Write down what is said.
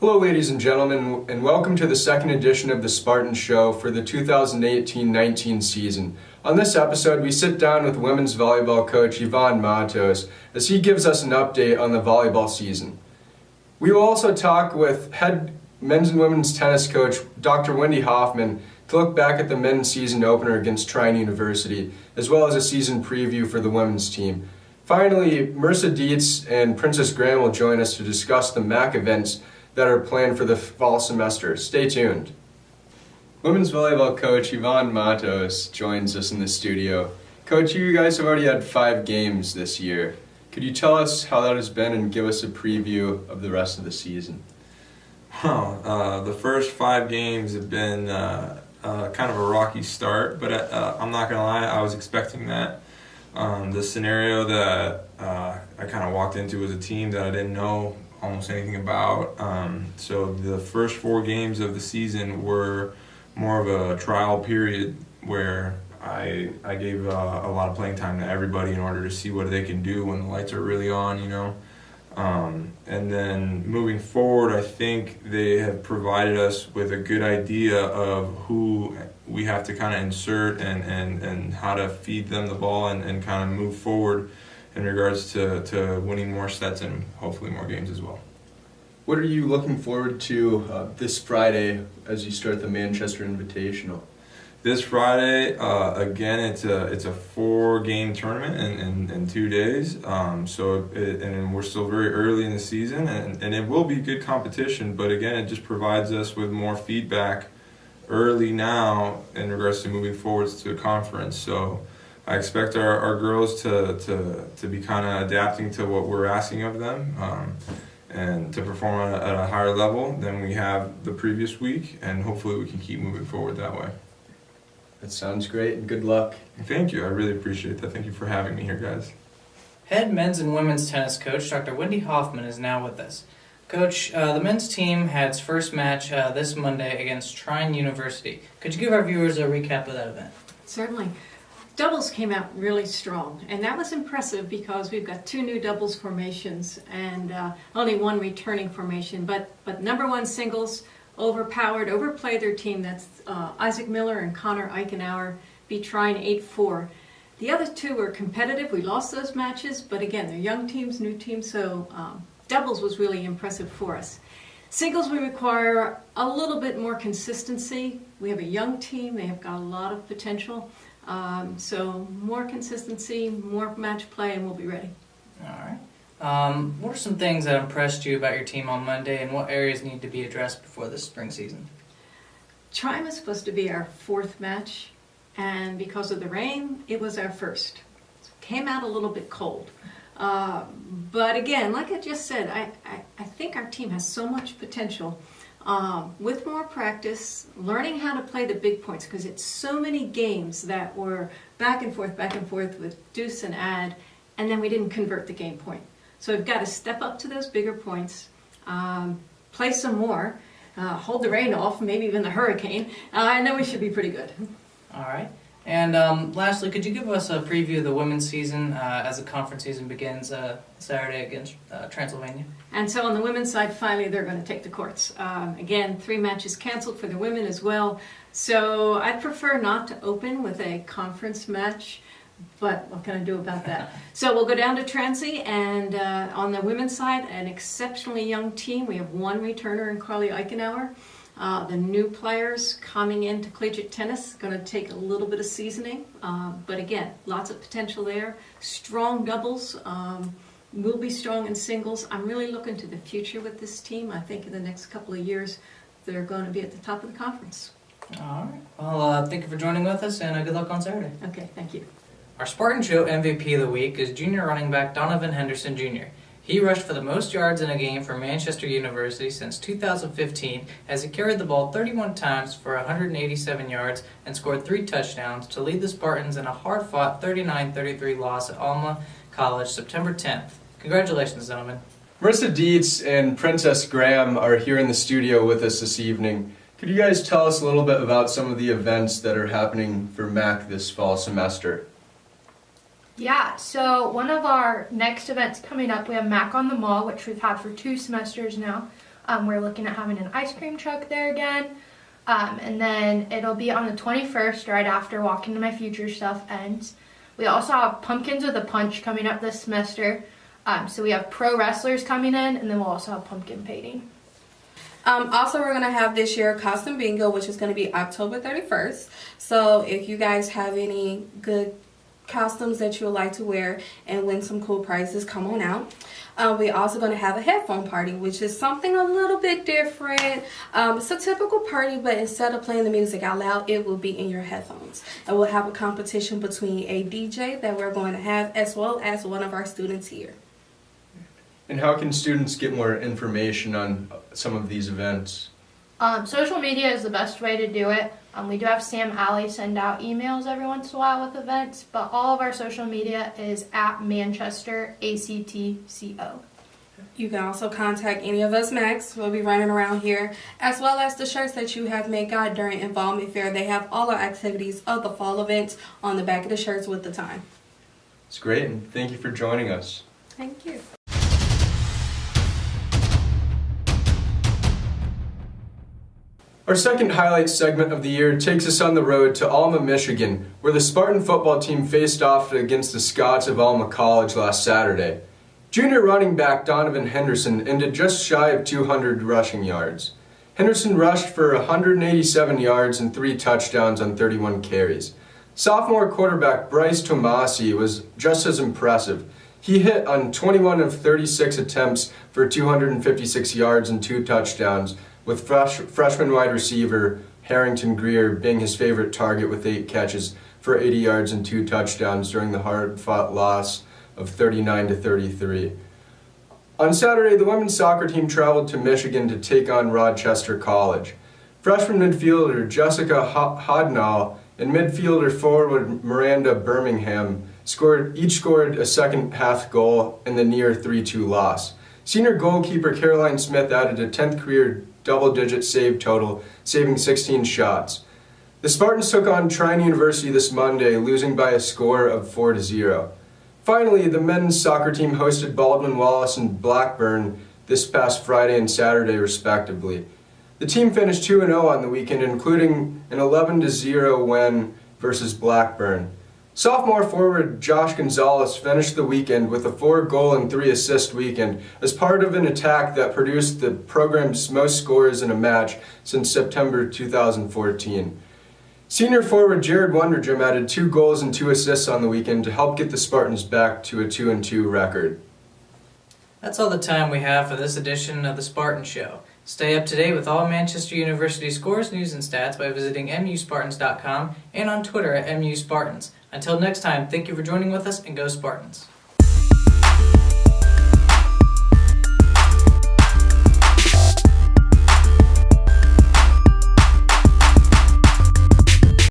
Hello ladies and gentlemen, and welcome to the second edition of the Spartan Show for the 2018-19 season. On this episode, we sit down with women's volleyball coach Ivan Matos as he gives us an update on the volleyball season. We will also talk with head men's and women's tennis coach Dr. Wendy Hoffman to look back at the men's season opener against Trine University, as well as a season preview for the women's team. Finally, Marissa Dietz and Princess Graham will join us to discuss the MAC events that are planned for the fall semester. Stay tuned. Women's volleyball coach Ivan Matos joins us in the studio. Coach, you guys have already had 5 games this year. Could you tell us how that has been and give us a preview of the rest of the season? The first 5 games have been kind of a rocky start, but I'm not going to lie, I was expecting that. The scenario that I kind of walked into was a team that I didn't know almost anything about. So the first 4 games of the season were more of a trial period where I gave a lot of playing time to everybody in order to see what they can do when the lights are really on, you know. And then moving forward, I think they have provided us with a good idea of who we have to kind of insert and how to feed them the ball and kind of move forward in regards to winning more sets and hopefully more games as well. What are you looking forward to this Friday as you start the Manchester Invitational? This Friday, again, it's a 4-game tournament in 2 days. And we're still very early in the season, and it will be good competition. But again, it just provides us with more feedback early now in regards to moving forwards to the conference. So I expect our girls to be kind of adapting to what we're asking of them, and to perform at a higher level than we have the previous week, and hopefully we can keep moving forward that way. That sounds great, and good luck. Thank you. I really appreciate that. Thank you for having me here, guys. Head men's and women's tennis coach Dr. Wendy Hoffman is now with us. Coach, the men's team had its first match this Monday against Trine University. Could you give our viewers a recap of that event? Certainly. Doubles came out really strong, and that was impressive because we've got 2 new doubles formations and only 1 returning formation. But number 1 singles overplayed their team. That's Isaac Miller and Connor Eichenauer beat Trine 8-4. The other 2 were competitive. We lost those matches, but again, they're young teams, new teams, so doubles was really impressive for us. Singles, we require a little bit more consistency. We have a young team. They have got a lot of potential. So more consistency, more match play, and we'll be ready. All right. What are some things that impressed you about your team on Monday, and what areas need to be addressed before this spring season? Trine was supposed to be our 4th match, and because of the rain, it was our 1st. So it came out a little bit cold. But again, like I just said, I think our team has so much potential. With more practice, learning how to play the big points, because it's so many games that were back and forth with deuce and add, and then we didn't convert the game point. So we've got to step up to those bigger points, play some more, hold the rain off, maybe even the hurricane, and then we should be pretty good. All right. And lastly, could you give us a preview of the women's season as the conference season begins Saturday against Transylvania? And so on the women's side, finally, they're going to take the courts. Again, 3 matches canceled for the women as well. So I'd prefer not to open with a conference match, but what can I do about that? So we'll go down to Transy, and on the women's side, an exceptionally young team. We have 1 returner in Carly Eichenauer. The new players coming into collegiate tennis, going to take a little bit of seasoning, but again, lots of potential there. Strong doubles, will be strong in singles. I'm really looking to the future with this team. I think in the next couple of years, they're going to be at the top of the conference. All right. Well, thank you for joining with us, and good luck on Saturday. Okay, thank you. Our Spartan Show MVP of the week is junior running back Donovan Henderson Jr. He rushed for the most yards in a game for Manchester University since 2015 as he carried the ball 31 times for 187 yards and scored 3 touchdowns to lead the Spartans in a hard-fought 39-33 loss at Alma College September 10th. Congratulations, gentlemen. Marissa Dietz and Princess Graham are here in the studio with us this evening. Could you guys tell us a little bit about some of the events that are happening for MAC this fall semester? Yeah, so one of our next events coming up, we have MAC on the Mall, which we've had for 2 semesters now. We're looking at having an ice cream truck there again. And then it'll be on the 21st, right after Walking to My Future stuff ends. We also have Pumpkins with a Punch coming up this semester. So we have pro wrestlers coming in, and then we'll also have pumpkin painting. Also, we're going to have this year costume bingo, which is going to be October 31st. So if you guys have any good costumes that you would like to wear and win some cool prizes, come on out. We're also going to have a headphone party, which is something a little bit different. It's a typical party, but instead of playing the music out loud, it will be in your headphones. And we'll have a competition between a DJ that we're going to have, as well as one of our students here. And how can students get more information on some of these events? Social media is the best way to do it. We do have Sam Alley send out emails every once in a while with events, but all of our social media is at Manchester ACTCO. You can also contact any of us Max. We'll be running around here, as well as the shirts that you have made got during Involvement Fair. They have all our activities of the fall events on the back of the shirts with the time. It's great, and thank you for joining us. Thank you. Our second highlight segment of the year takes us on the road to Alma, Michigan, where the Spartan football team faced off against the Scots of Alma College last Saturday. Junior running back Donovan Henderson ended just shy of 200 rushing yards. Henderson rushed for 187 yards and 3 touchdowns on 31 carries. Sophomore quarterback Bryce Tomasi was just as impressive. He hit on 21 of 36 attempts for 256 yards and 2 touchdowns, with freshman wide receiver Harrington Greer being his favorite target with 8 catches for 80 yards and 2 touchdowns during the hard-fought loss of 39-33. On Saturday, the women's soccer team traveled to Michigan to take on Rochester College. Freshman midfielder Jessica Hodnall and midfielder forward Miranda Birmingham scored a second-half goal in the near 3-2 loss. Senior goalkeeper Caroline Smith added a 10th career double-digit save total, saving 16 shots. The Spartans took on Trine University this Monday, losing by a score of 4-0. Finally, the men's soccer team hosted Baldwin Wallace and Blackburn this past Friday and Saturday, respectively. The team finished 2-0 on the weekend, including an 11-0 win versus Blackburn. Sophomore forward Josh Gonzalez finished the weekend with a 4-goal and 3-assist weekend as part of an attack that produced the program's most scores in a match since September 2014. Senior forward Jared Wonderdrum added 2 goals and 2 assists on the weekend to help get the Spartans back to a 2-2 record. That's all the time we have for this edition of the Spartan Show. Stay up to date with all Manchester University scores, news, and stats by visiting muspartans.com and on Twitter at MUSpartans. Until next time, thank you for joining with us, and go Spartans.